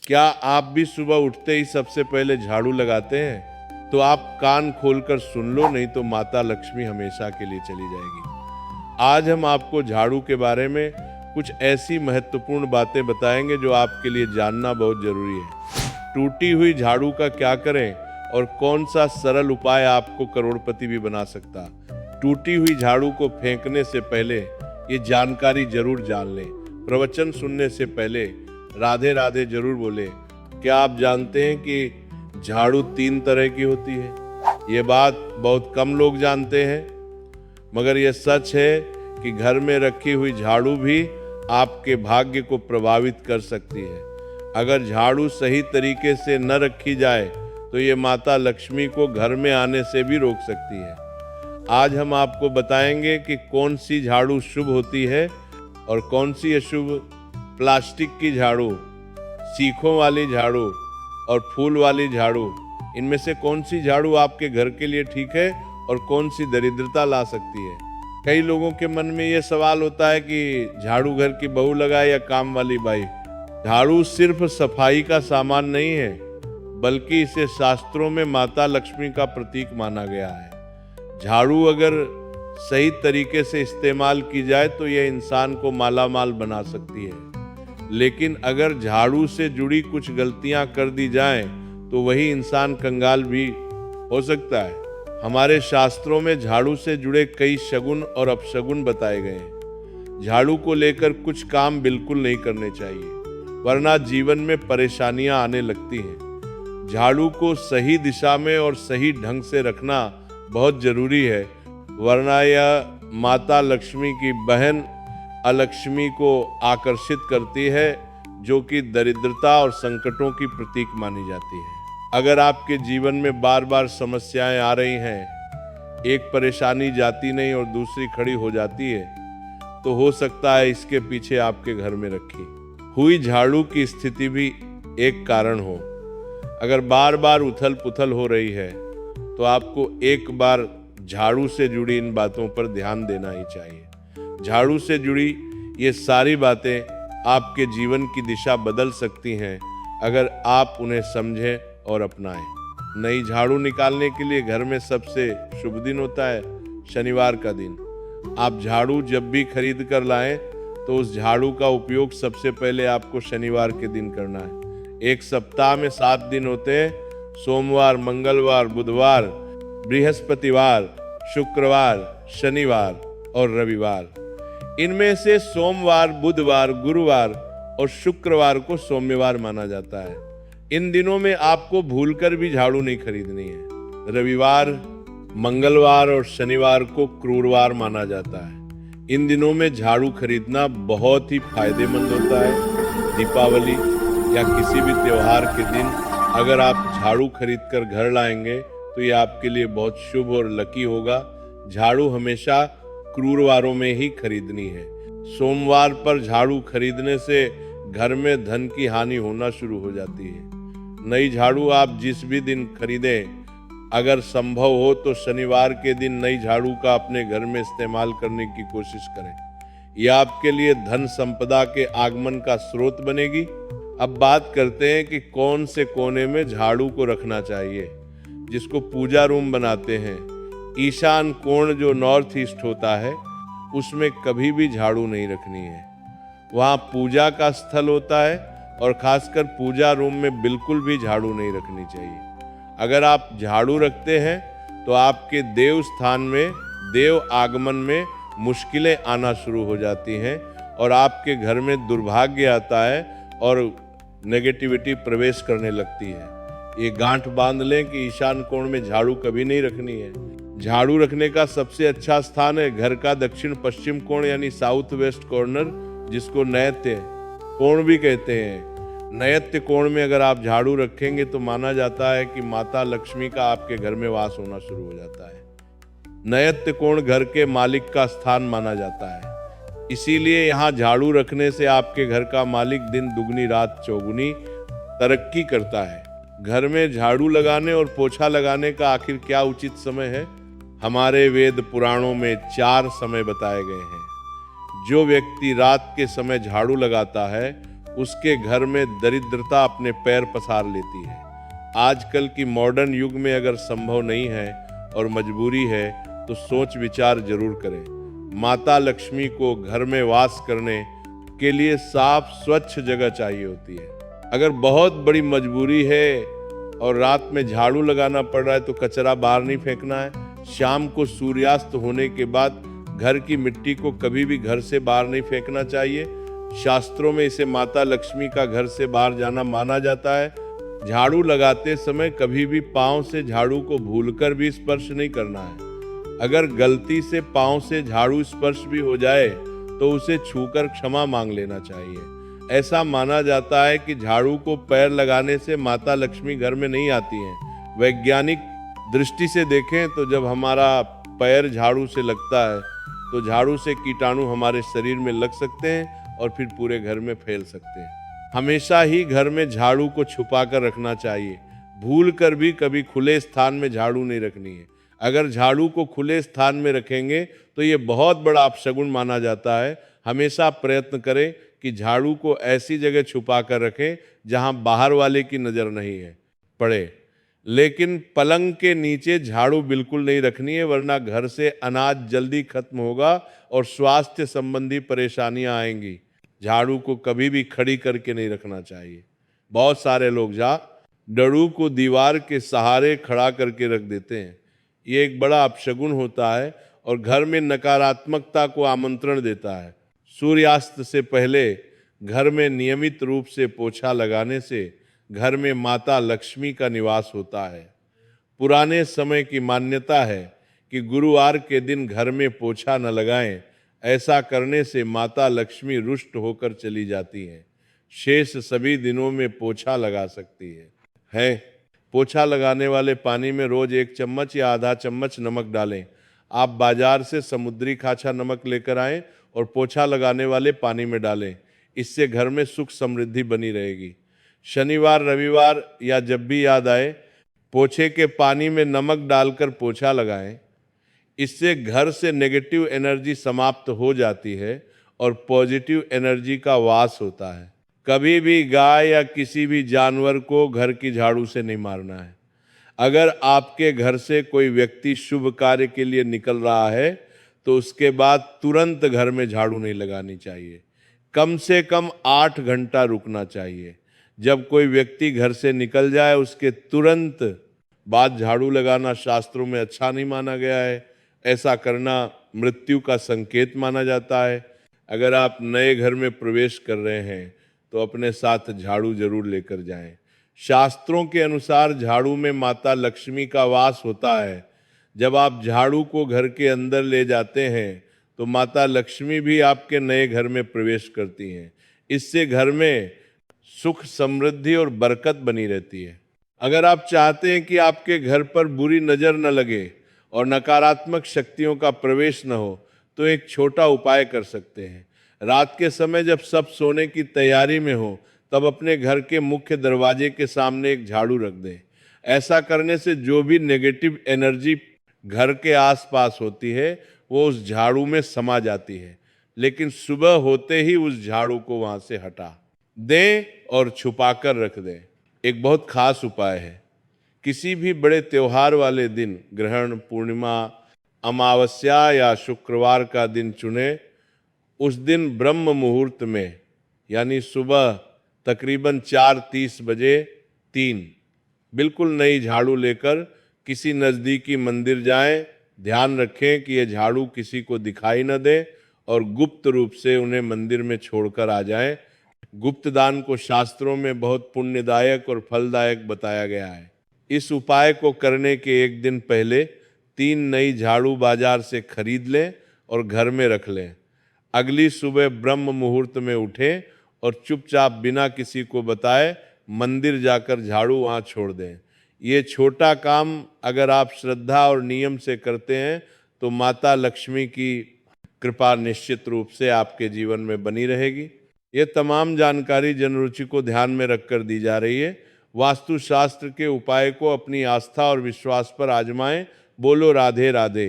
क्या आप भी सुबह उठते ही सबसे पहले झाड़ू लगाते हैं? तो आप कान खोलकर सुन लो, नहीं तो माता लक्ष्मी हमेशा के लिए चली जाएगी। आज हम आपको झाड़ू के बारे में कुछ ऐसी महत्वपूर्ण बातें बताएंगे जो आपके लिए जानना बहुत जरूरी है। टूटी हुई झाड़ू का क्या करें और कौन सा सरल उपाय आपको करोड़पति भी बना सकता। टूटी हुई झाड़ू को फेंकने से पहले ये जानकारी जरूर जान लें। प्रवचन सुनने से पहले राधे राधे जरूर बोले। क्या आप जानते हैं कि झाड़ू 3 तरह की होती है? ये बात बहुत कम लोग जानते हैं, मगर यह सच है कि घर में रखी हुई झाड़ू भी आपके भाग्य को प्रभावित कर सकती है। अगर झाड़ू सही तरीके से न रखी जाए तो ये माता लक्ष्मी को घर में आने से भी रोक सकती है। आज हम आपको बताएंगे कि कौन सी झाड़ू शुभ होती है और कौन सी अशुभ। प्लास्टिक की झाड़ू, सीखों वाली झाड़ू और फूल वाली झाड़ू, इनमें से कौन सी झाड़ू आपके घर के लिए ठीक है और कौन सी दरिद्रता ला सकती है। कई लोगों के मन में ये सवाल होता है कि झाड़ू घर की बहू लगाए या काम वाली बाई। झाड़ू सिर्फ सफाई का सामान नहीं है, बल्कि इसे शास्त्रों में माता लक्ष्मी का प्रतीक माना गया है। झाड़ू अगर सही तरीके से इस्तेमाल की जाए तो यह इंसान को मालामाल बना सकती है, लेकिन अगर झाड़ू से जुड़ी कुछ गलतियां कर दी जाएं तो वही इंसान कंगाल भी हो सकता है। हमारे शास्त्रों में झाड़ू से जुड़े कई शगुन और अपशगुन बताए गए हैं। झाड़ू को लेकर कुछ काम बिल्कुल नहीं करने चाहिए, वरना जीवन में परेशानियां आने लगती हैं। झाड़ू को सही दिशा में और सही ढंग से रखना बहुत जरूरी है, वरना यह माता लक्ष्मी की बहन अलक्ष्मी को आकर्षित करती है, जो कि दरिद्रता और संकटों की प्रतीक मानी जाती है। अगर आपके जीवन में बार बार समस्याएं आ रही हैं, एक परेशानी जाती नहीं और दूसरी खड़ी हो जाती है, तो हो सकता है इसके पीछे आपके घर में रखी हुई झाड़ू की स्थिति भी एक कारण हो। अगर बार बार उथल पुथल हो रही है तो आपको एक बार झाड़ू से जुड़ी इन बातों पर ध्यान देना ही चाहिए। झाड़ू से जुड़ी ये सारी बातें आपके जीवन की दिशा बदल सकती हैं अगर आप उन्हें समझें और अपनाएं। नई झाड़ू निकालने के लिए घर में सबसे शुभ दिन होता है शनिवार का दिन। आप झाड़ू जब भी खरीद कर लाएं तो उस झाड़ू का उपयोग सबसे पहले आपको शनिवार के दिन करना है। एक सप्ताह में 7 दिन होते हैं: सोमवार, मंगलवार, बुधवार, बृहस्पतिवार, शुक्रवार, शनिवार और रविवार। इनमें से सोमवार, बुधवार, गुरुवार और शुक्रवार को सोमवार माना जाता है। इन दिनों में आपको भूलकर भी झाड़ू नहीं खरीदनी है। रविवार, मंगलवार और शनिवार को क्रूरवार माना जाता है। इन दिनों में झाड़ू खरीदना बहुत ही फायदेमंद होता है। दीपावली या किसी भी त्योहार के दिन अगर आप झाड़ू खरीदकर घर लाएंगे तो ये आपके लिए बहुत शुभ और लकी होगा। झाड़ू हमेशा क्रूरवारों में ही खरीदनी है। सोमवार पर झाड़ू खरीदने से घर में धन की हानि होना शुरू हो जाती है। नई झाड़ू आप जिस भी दिन खरीदें, अगर संभव हो तो शनिवार के दिन नई झाड़ू का अपने घर में इस्तेमाल करने की कोशिश करें। यह आपके लिए धन संपदा के आगमन का स्रोत बनेगी। अब बात करते हैं कि कौन से कोने में झाड़ू को रखना चाहिए, जिसको पूजा रूम बनाते हैं। ईशान कोण जो नॉर्थ ईस्ट होता है, उसमें कभी भी झाड़ू नहीं रखनी है। वहाँ पूजा का स्थल होता है और खासकर पूजा रूम में बिल्कुल भी झाड़ू नहीं रखनी चाहिए। अगर आप झाड़ू रखते हैं तो आपके देव स्थान में, देव आगमन में मुश्किलें आना शुरू हो जाती हैं और आपके घर में दुर्भाग्य आता है और नेगेटिविटी प्रवेश करने लगती है। ये गांठ बांध लें कि ईशान कोण में झाड़ू कभी नहीं रखनी है। झाड़ू रखने का सबसे अच्छा स्थान है घर का दक्षिण पश्चिम कोण, यानी साउथ वेस्ट कॉर्नर, जिसको नैत्य कोण भी कहते हैं। नैत्य कोण में अगर आप झाड़ू रखेंगे तो माना जाता है कि माता लक्ष्मी का आपके घर में वास होना शुरू हो जाता है। नैत्य कोण घर के मालिक का स्थान माना जाता है, इसीलिए यहाँ झाड़ू रखने से आपके घर का मालिक दिन दुगनी रात चौगुनी तरक्की करता है। घर में झाड़ू लगाने और पोछा लगाने का आखिर क्या उचित समय है? हमारे वेद पुराणों में 4 समय बताए गए हैं। जो व्यक्ति रात के समय झाड़ू लगाता है उसके घर में दरिद्रता अपने पैर पसार लेती है। आजकल की मॉडर्न युग में अगर संभव नहीं है और मजबूरी है तो सोच विचार जरूर करें। माता लक्ष्मी को घर में वास करने के लिए साफ स्वच्छ जगह चाहिए होती है। अगर बहुत बड़ी मजबूरी है और रात में झाड़ू लगाना पड़ रहा है तो कचरा बाहर नहीं फेंकना है। शाम को सूर्यास्त होने के बाद घर की मिट्टी को कभी भी घर से बाहर नहीं फेंकना चाहिए। शास्त्रों में इसे माता लक्ष्मी का घर से बाहर जाना माना जाता है। झाड़ू लगाते समय कभी भी पांव से झाड़ू को भूलकर भी स्पर्श नहीं करना है। अगर गलती से पांव से झाड़ू स्पर्श भी हो जाए तो उसे छूकर क्षमा मांग लेना चाहिए। ऐसा माना जाता है कि झाड़ू को पैर लगाने से माता लक्ष्मी घर में नहीं आती हैं। वैज्ञानिक दृष्टि से देखें तो जब हमारा पैर झाड़ू से लगता है तो झाड़ू से कीटाणु हमारे शरीर में लग सकते हैं और फिर पूरे घर में फैल सकते हैं। हमेशा ही घर में झाड़ू को छुपा कर रखना चाहिए। भूल कर भी कभी खुले स्थान में झाड़ू नहीं रखनी है। अगर झाड़ू को खुले स्थान में रखेंगे तो ये बहुत बड़ा अपशगुन माना जाता है। हमेशा प्रयत्न करें कि झाड़ू को ऐसी जगह छुपा कर रखें जहां बाहर वाले की नज़र नहीं है पड़े। लेकिन पलंग के नीचे झाड़ू बिल्कुल नहीं रखनी है, वरना घर से अनाज जल्दी खत्म होगा और स्वास्थ्य संबंधी परेशानियां आएंगी। झाड़ू को कभी भी खड़ी करके नहीं रखना चाहिए। बहुत सारे लोग डड़ू को दीवार के सहारे खड़ा करके रख देते हैं। ये एक बड़ा अपशगुन होता है और घर में नकारात्मकता को आमंत्रण देता है। सूर्यास्त से पहले घर में नियमित रूप से पोछा लगाने से घर में माता लक्ष्मी का निवास होता है। पुराने समय की मान्यता है कि गुरुवार के दिन घर में पोछा न लगाएं। ऐसा करने से माता लक्ष्मी रुष्ट होकर चली जाती हैं। शेष सभी दिनों में पोछा लगा सकती है। पोछा लगाने वाले पानी में रोज 1 चम्मच या आधा चम्मच नमक डालें। आप बाजार से समुद्री खाछा नमक लेकर आएं और पोछा लगाने वाले पानी में डालें। इससे घर में सुख समृद्धि बनी रहेगी। शनिवार रविवार या जब भी याद आए पोछे के पानी में नमक डालकर पोछा लगाएं। इससे घर से नेगेटिव एनर्जी समाप्त हो जाती है और पॉजिटिव एनर्जी का वास होता है। कभी भी गाय या किसी भी जानवर को घर की झाड़ू से नहीं मारना है। अगर आपके घर से कोई व्यक्ति शुभ कार्य के लिए निकल रहा है तो उसके बाद तुरंत घर में झाड़ू नहीं लगानी चाहिए। कम से कम 8 घंटा रुकना चाहिए। जब कोई व्यक्ति घर से निकल जाए उसके तुरंत बाद झाड़ू लगाना शास्त्रों में अच्छा नहीं माना गया है। ऐसा करना मृत्यु का संकेत माना जाता है। अगर आप नए घर में प्रवेश कर रहे हैं तो अपने साथ झाड़ू जरूर लेकर जाएं। शास्त्रों के अनुसार झाड़ू में माता लक्ष्मी का वास होता है। जब आप झाड़ू को घर के अंदर ले जाते हैं तो माता लक्ष्मी भी आपके नए घर में प्रवेश करती हैं। इससे घर में सुख समृद्धि और बरकत बनी रहती है। अगर आप चाहते हैं कि आपके घर पर बुरी नज़र न लगे और नकारात्मक शक्तियों का प्रवेश न हो तो एक छोटा उपाय कर सकते हैं। रात के समय जब सब सोने की तैयारी में हो तब अपने घर के मुख्य दरवाजे के सामने एक झाड़ू रख दें। ऐसा करने से जो भी नेगेटिव एनर्जी घर के आसपास होती है वो उस झाड़ू में समा जाती है। लेकिन सुबह होते ही उस झाड़ू को वहां से हटा दें और छुपा कर रख दें। एक बहुत खास उपाय है। किसी भी बड़े त्योहार वाले दिन, ग्रहण, पूर्णिमा, अमावस्या या शुक्रवार का दिन चुने। उस दिन ब्रह्म मुहूर्त में यानी सुबह तकरीबन 4:30 बजे 3 बिल्कुल नई झाड़ू लेकर किसी नज़दीकी मंदिर जाएं। ध्यान रखें कि ये झाड़ू किसी को दिखाई न दे और गुप्त रूप से उन्हें मंदिर में छोड़कर आ जाएं। गुप्त दान को शास्त्रों में बहुत पुण्यदायक और फलदायक बताया गया है। इस उपाय को करने के एक दिन पहले 3 नई झाड़ू बाजार से खरीद लें और घर में रख लें। अगली सुबह ब्रह्म मुहूर्त में उठें और चुपचाप बिना किसी को बताए मंदिर जाकर झाड़ू वहाँ छोड़ दें। ये छोटा काम अगर आप श्रद्धा और नियम से करते हैं तो माता लक्ष्मी की कृपा निश्चित रूप से आपके जीवन में बनी रहेगी। ये तमाम जानकारी जनरुचि को ध्यान में रखकर दी जा रही है। वास्तुशास्त्र के उपाय को अपनी आस्था और विश्वास पर आजमाएं। बोलो राधे राधे।